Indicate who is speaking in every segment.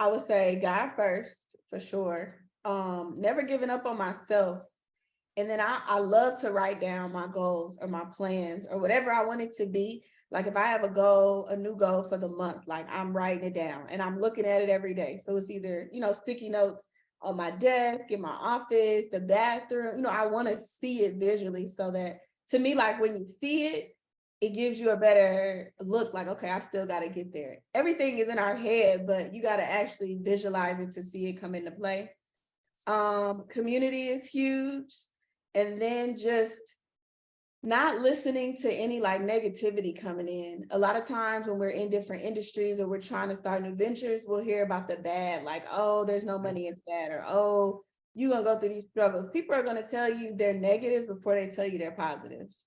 Speaker 1: I would say God first for sure. Never giving up on myself. And then I love to write down my goals or my plans or whatever I want it to be. Like if I have a goal, a new goal for the month, like I'm writing it down and I'm looking at it every day. So it's either, sticky notes on my desk, in my office, the bathroom. I want to see it visually so that to me, like when you see it, it gives you a better look like, okay, I still got to get there. Everything is in our head, but you got to actually visualize it to see it come into play. Community is huge. And then just not listening to any like negativity coming in. A lot of times when we're in different industries or we're trying to start new ventures, we'll hear about the bad, like, oh, there's no money in that, or oh, you're gonna go through these struggles. People are gonna tell you their negatives before they tell you their positives.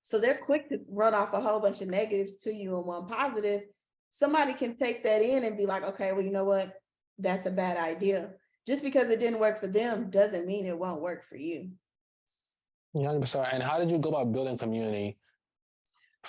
Speaker 1: So they're quick to run off a whole bunch of negatives to you and one positive. Somebody can take that in and be like, okay, well, you know what? That's a bad idea. Just because it didn't work for them doesn't mean it won't work for you.
Speaker 2: 100%. And how did you go about building community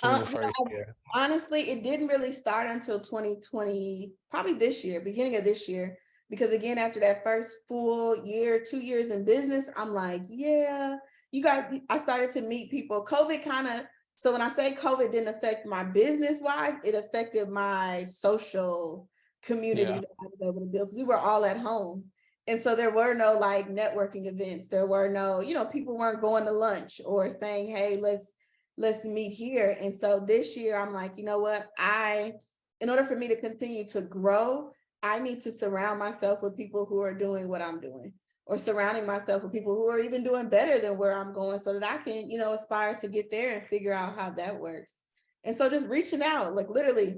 Speaker 2: in your first year?
Speaker 1: Honestly, it didn't really start until 2020, probably this year, beginning of this year. Because again, after that first full year, 2 years in business, I'm like, yeah, I started to meet people. COVID so when I say COVID didn't affect my business wise, it affected my social community
Speaker 2: Yeah.
Speaker 1: that I was able to build because we were all at home. And so there were no like networking events. There were no, people weren't going to lunch or saying, hey, let's meet here. And so this year I'm like, you know what? In order for me to continue to grow, I need to surround myself with people who are doing what I'm doing, or surrounding myself with people who are even doing better than where I'm going so that I can, aspire to get there and figure out how that works. And so just reaching out, like literally,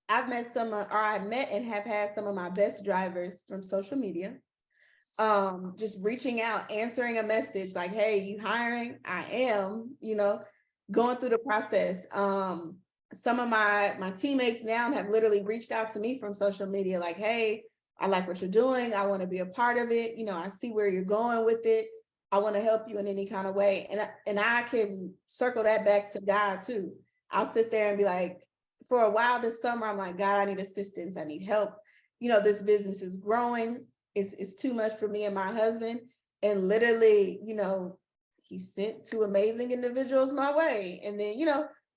Speaker 1: I've met and have had some of my best drivers from social media. Just reaching out, answering a message like, hey, you hiring? I am, going through the process. Some of my teammates now have literally reached out to me from social media like, hey, I like what you're doing. I want to be a part of it. I see where you're going with it. I want to help you in any kind of way. And I can circle that back to God too. I'll sit there and be like, for a while this summer, I'm like, God, I need assistance. I need help. This business is growing. It's too much for me and my husband. And literally, he sent two amazing individuals my way. And then,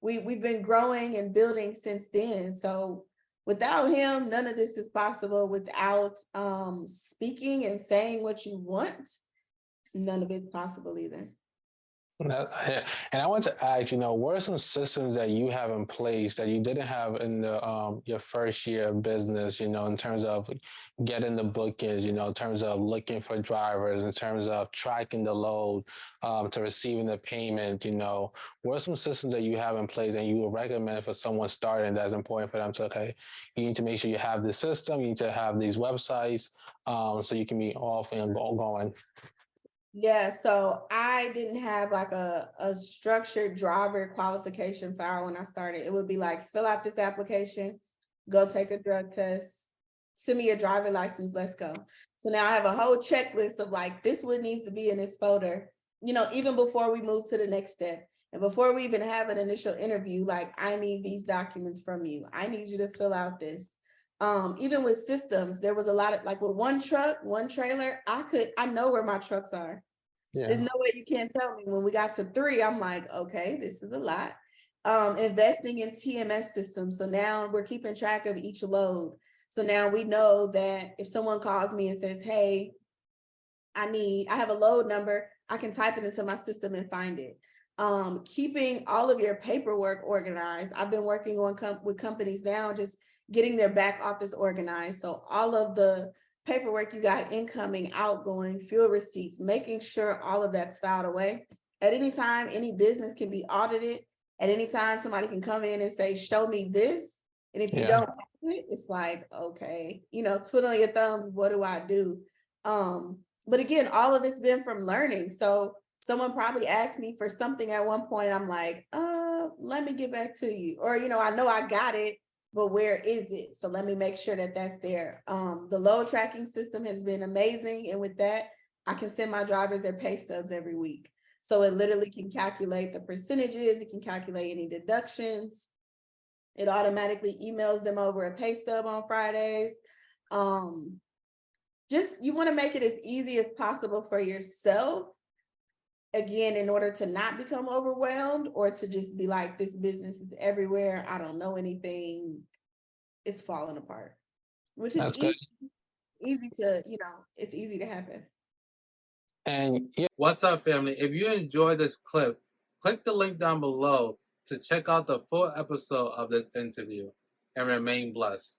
Speaker 1: we've been growing and building since then. So without him, none of this is possible. Without speaking and saying what you want, none of it's possible either.
Speaker 2: And I want to ask, what are some systems that you have in place that you didn't have in the your first year of business, in terms of getting the bookings, in terms of looking for drivers, in terms of tracking the load, to receiving the payment, what are some systems that you have in place and you would recommend for someone starting that's important for them to, okay, you need to make sure you have this system, you need to have these websites, so you can be off and going.
Speaker 1: Yeah, so I didn't have like a structured driver qualification file when I started. It would be like, fill out this application, go take a drug test, send me your driver license, let's go. So now I have a whole checklist of like, this what needs to be in this folder, even before we move to the next step. And before we even have an initial interview, like, I need these documents from you. I need you to fill out this. Even with systems, there was a lot of like with one truck, one trailer, I know where my trucks are.
Speaker 2: Yeah.
Speaker 1: There's no way you can't tell me. When we got to 3, I'm like, okay, this is a lot. Investing in TMS systems. So now we're keeping track of each load. So now we know that if someone calls me and says, hey, I have a load number, I can type it into my system and find it. Keeping all of your paperwork organized. I've been working on with companies now, just getting their back office organized. So all of the paperwork you got incoming, outgoing, fuel receipts, making sure all of that's filed away. At any time, any business can be audited. At any time, somebody can come in and say, show me this. And if you don't have it, it's like, okay, twiddling your thumbs, what do I do? But again, all of it's been from learning. So someone probably asked me for something at one point. I'm like, let me get back to you. Or, I know I got it, but where is it? So let me make sure that that's there. The load tracking system has been amazing. And with that, I can send my drivers their pay stubs every week. So it literally can calculate the percentages. It can calculate any deductions. It automatically emails them over a pay stub on Fridays. Just you want to make it as easy as possible for yourself, again, in order to not become overwhelmed or to just be like, this business is everywhere, I don't know anything, it's falling apart, which is
Speaker 2: That's good.
Speaker 1: easy to, it's easy to happen.
Speaker 2: And yeah,
Speaker 3: What's up, family? If you enjoyed this clip, click the link down below to check out the full episode of this interview and remain blessed.